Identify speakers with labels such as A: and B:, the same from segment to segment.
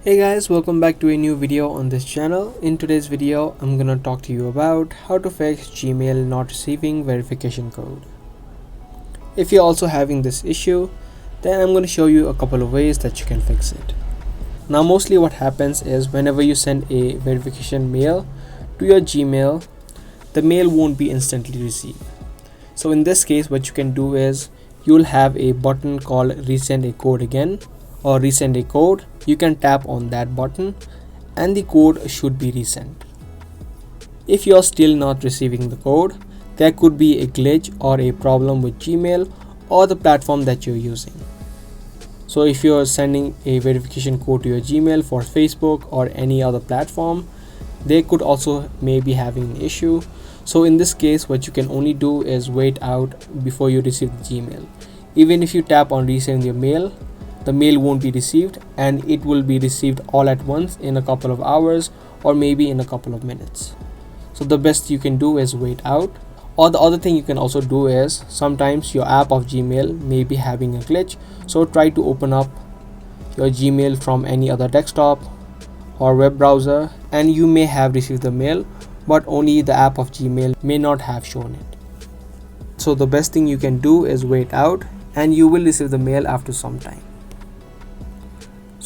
A: Hey guys, welcome back to a new video on this channel. In today's video, I'm gonna talk to you about how to fix Gmail not receiving verification code. If you're also having this issue, then I'm gonna show you a couple of ways that you can fix it. Now mostly what happens is whenever you send a verification mail to your Gmail, the mail won't be instantly received. So in this case, what you can do is you'll have a button called resend a code again or resend a code. You can tap on that button and the code should be resent. If you're still not receiving the code, there could be a glitch or a problem with Gmail or the platform that you're using. So if you're sending a verification code to your Gmail for Facebook or any other platform, they could also may be having an issue. So in this case, what you can only do is wait out before you receive the Gmail. Even if you tap on resend your mail, the mail won't be received and it will be received all at once in a couple of hours or maybe in a couple of minutes. So the best you can do is wait out. Or the other thing you can also do is sometimes your app of Gmail may be having a glitch. So try to open up your Gmail from any other desktop or web browser and you may have received the mail, but only the app of Gmail may not have shown it. So the best thing you can do is wait out and you will receive the mail after some time.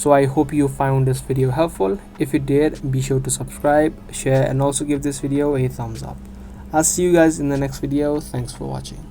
A: So I hope you found this video helpful. If you did, be sure to subscribe, share and also give this video a thumbs up. I'll see you guys in the next video. Thanks for watching.